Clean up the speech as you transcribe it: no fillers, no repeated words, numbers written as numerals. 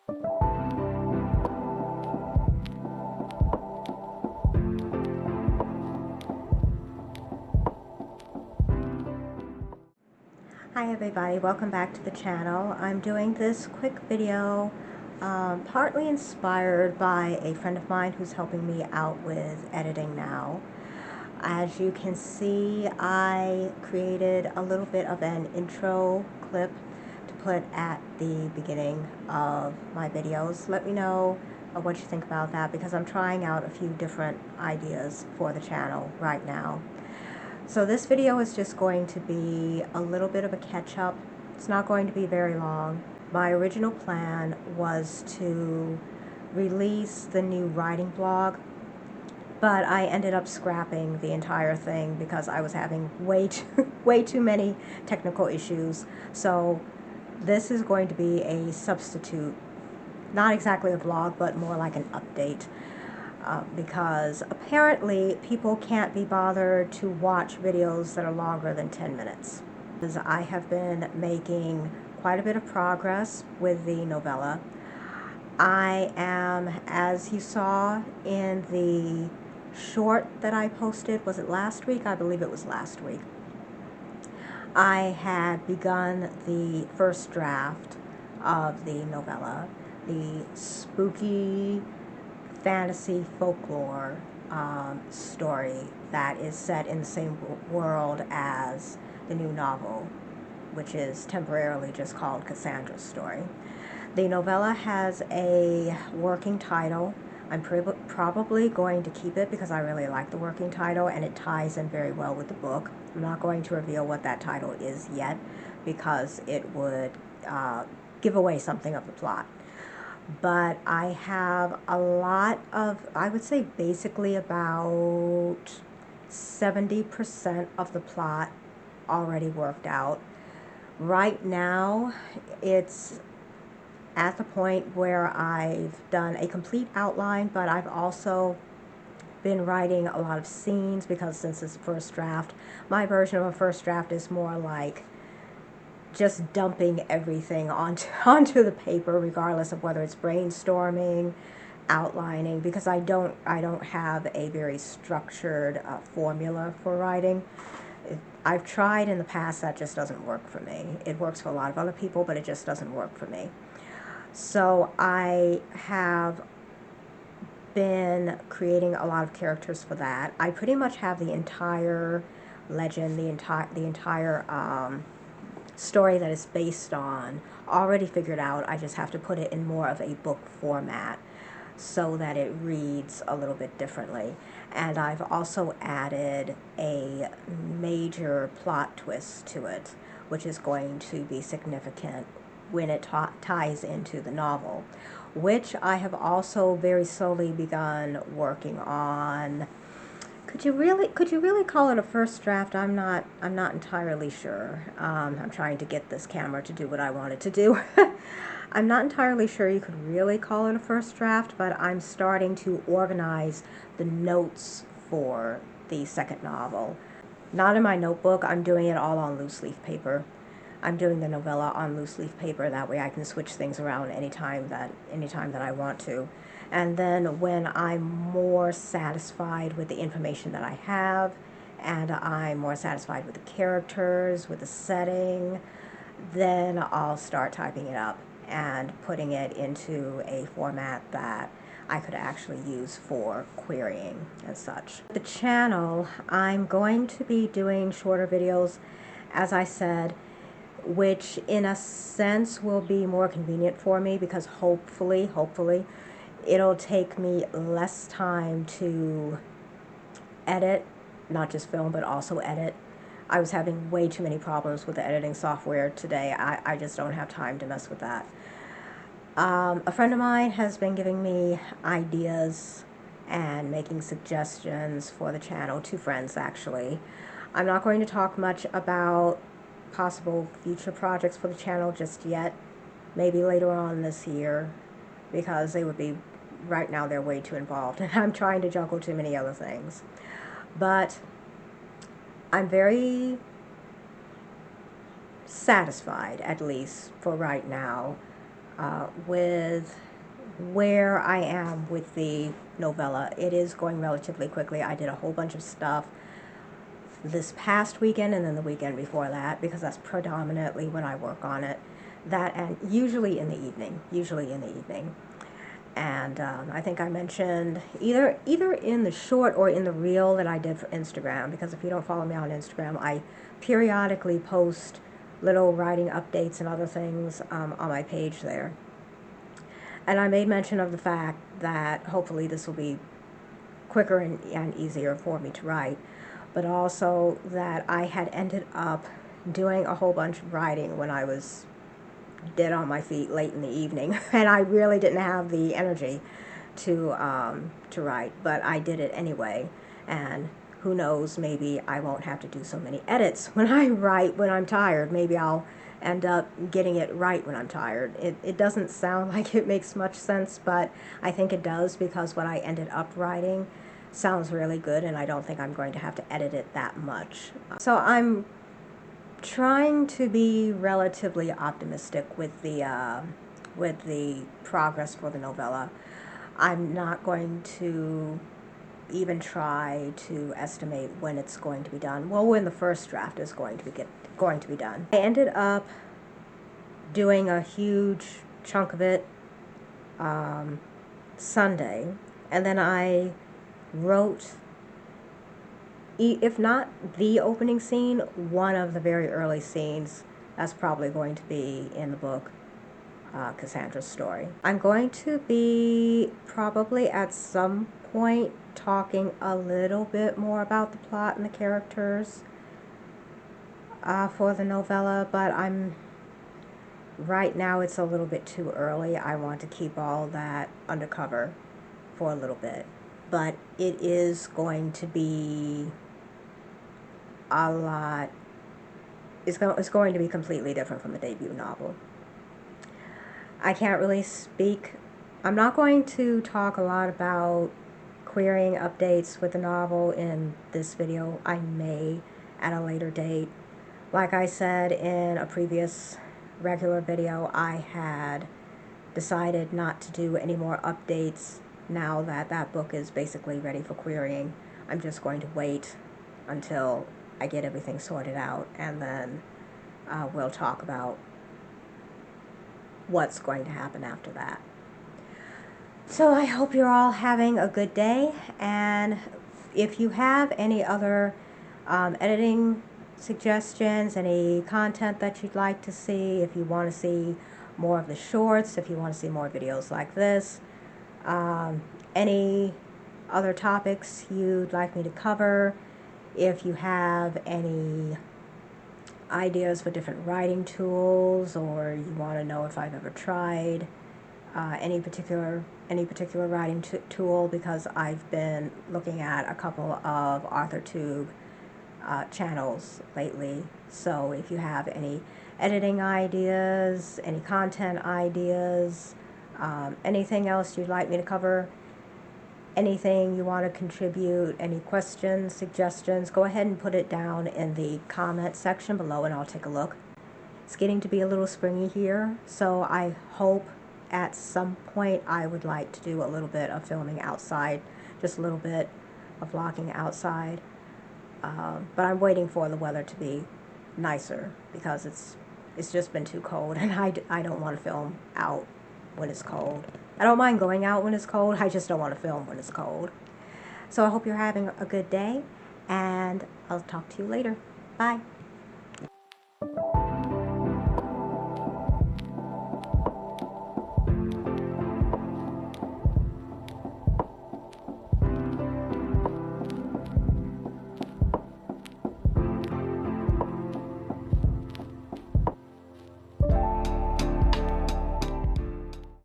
Hi everybody, welcome back to the channel. I'm doing this quick video partly inspired by a friend of mine who's helping me out with editing now. As you can see, I created a little bit of an intro clip to put at the beginning of my videos. Let me know what you think about that, because I'm trying out a few different ideas for the channel right now. So this video is just going to be a little bit of a catch-up. It's not going to be very long. My original plan was to release the new writing blog, but I ended up scrapping the entire thing because I was having way too many technical issues. So this is going to be a substitute, not exactly a vlog, but more like an update. Because apparently people can't be bothered to watch videos that are longer than 10 minutes. Because I have been making quite a bit of progress with the novella. I am, as you saw in the short that I posted, was it last week? I believe it was last week. I had begun the first draft of the novella, the spooky fantasy folklore story that is set in the same world as the new novel, which is temporarily just called Cassandra's Story. The novella has a working title. I'm probably going to keep it because I really like the working title and it ties in very well with the book. I'm not going to reveal what that title is yet because it would give away something of the plot. But I have a lot of, I would say basically about 70% of the plot already worked out. Right now, it's at the point where I've done a complete outline, but I've also been writing a lot of scenes because since it's first draft, my version of a first draft is more like just dumping everything onto the paper, regardless of whether it's brainstorming, outlining, because I don't have a very structured formula for writing. I've tried in the past, that just doesn't work for me. It works for a lot of other people, but it just doesn't work for me. So I have been creating a lot of characters for that. I pretty much have the entire legend, the entire story that is based on already figured out. I just have to put it in more of a book format so that it reads a little bit differently. And I've also added a major plot twist to it, which is going to be significant when it ties into the novel, which I have also very slowly begun working on. Could you really call it a first draft? I'm not entirely sure. I'm trying to get this camera to do what I want it to do. I'm not entirely sure you could really call it a first draft, but I'm starting to organize the notes for the second novel. Not in my notebook. I'm doing it all on loose leaf paper. I'm doing the novella on loose leaf paper. That way I can switch things around anytime that I want to. And then when I'm more satisfied with the information that I have, and I'm more satisfied with the characters, with the setting, then I'll start typing it up and putting it into a format that I could actually use for querying and such. The channel, I'm going to be doing shorter videos, as I said, which in a sense will be more convenient for me because hopefully it'll take me less time to edit, not just film, but also edit. I was having way too many problems with the editing software today. I just don't have time to mess with that. A friend of mine has been giving me ideas and making suggestions for the channel, 2 friends actually. I'm not going to talk much about possible future projects for the channel just yet, maybe later on this year, because they would be, right now they're way too involved and I'm trying to juggle too many other things. But I'm very satisfied, at least for right now, with where I am with the novella. It is going relatively quickly. I did a whole bunch of stuff this past weekend and then the weekend before that, because that's predominantly when I work on it. That, and usually in the evening. And I think I mentioned either in the short or in the reel that I did for Instagram, because if you don't follow me on Instagram, I periodically post little writing updates and other things on my page there. And I made mention of the fact that hopefully this will be quicker and easier for me to write, but also that I had ended up doing a whole bunch of writing when I was dead on my feet late in the evening, and I really didn't have the energy to write, but I did it anyway. And who knows, maybe I won't have to do so many edits when I write when I'm tired. Maybe I'll end up getting it right when I'm tired. It doesn't sound like it makes much sense, but I think it does, because what I ended up writing sounds really good, and I don't think I'm going to have to edit it that much. So I'm trying to be relatively optimistic with the progress for the novella. I'm not going to even try to estimate when it's going to be done. Well, when the first draft is going to be done. I ended up doing a huge chunk of it Sunday, and then I wrote, if not the opening scene, one of the very early scenes. That's probably going to be in the book, Cassandra's story. I'm going to be probably at some point talking a little bit more about the plot and the characters for the novella, but right now it's a little bit too early. I want to keep all that undercover for a little bit, but it is going to be a lot. It's going to be completely different from the debut novel. I can't really speak. I'm not going to talk a lot about querying updates with the novel in this video. I may at a later date. Like I said in a previous regular video, I had decided not to do any more updates now that that book is basically ready for querying. I'm just going to wait until I get everything sorted out, and then we'll talk about what's going to happen after that. So I hope you're all having a good day, and if you have any other editing suggestions, any content that you'd like to see, if you want to see more of the shorts, if you want to see more videos like this, any other topics you'd like me to cover, if you have any ideas for different writing tools, or you want to know if I've ever tried any particular writing tool, because I've been looking at a couple of AuthorTube channels lately. So if you have any editing ideas, any content ideas, anything else you'd like me to cover, anything you want to contribute, any questions, suggestions, go ahead and put it down in the comment section below and I'll take a look. It's getting to be a little springy here, so I hope at some point I would like to do a little bit of filming outside, just a little bit of vlogging outside. But I'm waiting for the weather to be nicer, because it's just been too cold, and I don't want to film out when it's cold. I don't mind going out when it's cold, I just don't want to film when it's cold. So I hope you're having a good day, and I'll talk to you later. Bye.